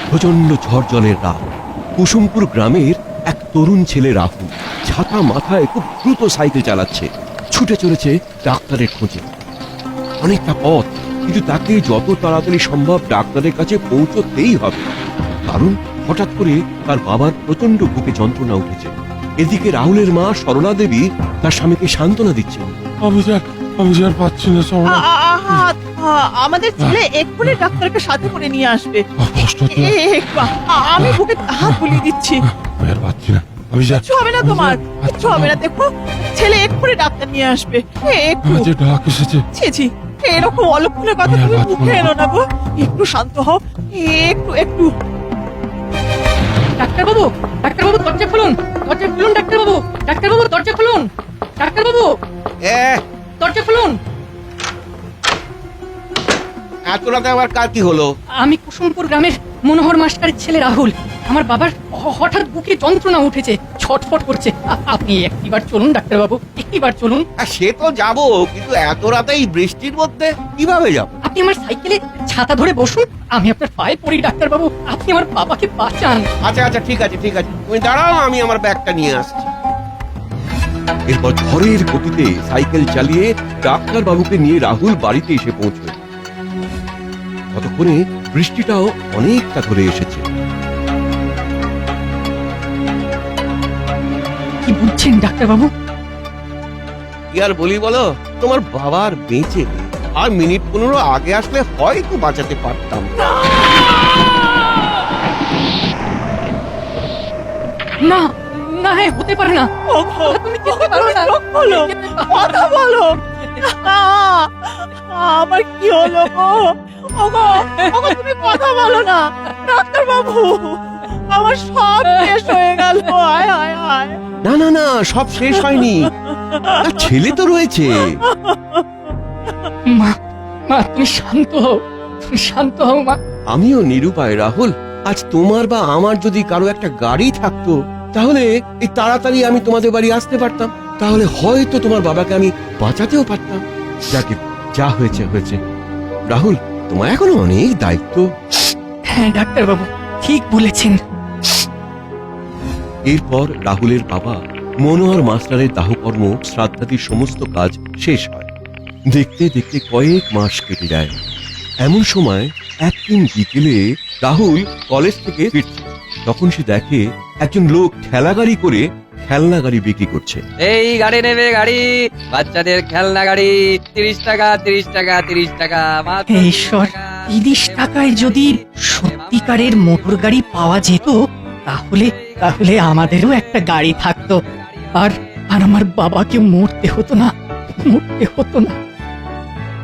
প্রচন্ড ঝড় জলের রাত। কুসুমপুর গ্রামের এক তরুণ ছেলে রাহুল ছাতা মাথায় খুব দ্রুত সাইকেল চালাচ্ছে, ছুটে চলেছে ডাক্তারের খোঁজে। অনেকটা পথ, কিন্তু তাকে যত তাড়াতাড়ি সম্ভব ডাক্তারের কাছে পৌঁছতেই হবে, কারণ হঠাৎ করে তার বাবার প্রচন্ড বুকে যন্ত্রণা উঠেছে। এদিকে রাহুলের মা সরলা দেবী তার স্বামীকে সান্ত্বনা দিচ্ছেন। আমি আর পাচ্ছি না সরলা। আমাদের ছেলে এক্ষুনি ডাক্তারকে সাথে করে নিয়ে আসবে। কষ্ট হচ্ছে? আমি বুকে হাত বুলিয়ে দিচ্ছি। আমি আর পাচ্ছি না। কিছু হবে না তোমার, কিছু হবে না। দেখো, ছেলে এক্ষুনি ডাক্তার নিয়ে আসবে। একটু যে ডাক এসেছে। ছি, এরকম অলক্ষণের কথা তুমি মুখে এনো না গো। একটু শান্ত হও, একটু একটু। ডাক্তারবাবু, ডাক্তারবাবু দরজা খুলুন, দরজা খুলুন ডাক্তারবাবু, ডাক্তারবাবু দরজা খুলুন, ডাক্তারবাবু দরজা খুলুন। এত রাতে আবার কার কি হলো? আমি কুসুমপুর গ্রামের মনোহর মাস্টারের ছেলে রাহুল। আমার বাবার হঠাৎ বুকে যন্ত্রণা উঠেছে, ছটফট করছে। আপনি একটিবার চলুন ডাক্তারবাবু, একটিবার চলুন। সে তো যাবো, কিন্তু এত রাতে এই বৃষ্টির মধ্যে কিভাবে যাব? আপনি আমার সাইকেলে ছাতা ধরে বসুন, আমি আপনার পায়ে পড়ি ডাক্তারবাবু, আপনি আমার বাবাকে বাঁচান। আচ্ছা ঠিক আছে তুমি দাঁড়াও, আমি আমার ব্যাগটা নিয়ে আসছি। এরপর ঝড়ের গতিতে সাইকেল চালিয়ে ডাক্তার বাবুকে নিয়ে রাহুল বাড়িতে এসে পৌঁছল। ততক্ষণে বৃষ্টিটাও অনেকটা ধরে এসেছে। কি বুঝছেন ডাক্তারবাবু? কি আর বলি বলো, তোমার বাবার বেঁচে নেই। আর মিনিট 15 আগে আসলে হয়তো বাঁচাতে পারতাম। না না, হতে পারে না। তুমি যেতে পারো না। কথা বলো। আমার কি হলো গো? ওগো, তুমি কথা বলো না। ডাক্তার বাবু, আমার সব শেষ হয়ে গেল। হায় হায় হায়। না সব শেষ হয়নি, ছেলে তো রয়েছে। মা, তুমি শান্ত হও, তুমি শান্ত হও মা। আমিও নিরুপায় রাহুল। আজ তোমার বা আমার যদি কারো একটা গাড়ি থাকতো, তাহলে এই তাড়াতাড়ি আমি তোমাদের বাড়ি আসতে পারতাম। তাহলে হয়তো তোমার বাবাকে আমি বাঁচাতেও পারতাম। যাকে যা হয়েছে হয়েছে। রাহুল, তোমার এখনো অনেক দায়িত্ব। হ্যাঁ ডাক্তারবাবু, ঠিক বলেছেন। এরপর রাহুলের বাবা মনোহর মাস্টারের দাহকর্ম, শ্রাদ্ধাদির সমস্ত কাজ শেষ হয়। দেখতে দেখতে কয়েক মাস কেটে যায়। এমন সময় একদিন বিকেলে রাহুল কলেজ থেকে ফিরছে। তখন সে দেখে একজন লোক ঠেলা গাড়ি করে খেলনা গাড়ি বিক্রি করছে। এই গাড়ি নেবে, গাড়ি, বাচ্চাদের খেলনা গাড়ি, 30 টাকা 30 টাকা 30 টাকা মাত্র। হে ঈশ্বর, 30 টাকায় যদি সত্যিকারের মোটর গাড়ি পাওয়া যেত, তাহলে আমাদেরও একটা গাড়ি থাকতো, আর আমার বাবাকে মরতে হতো না।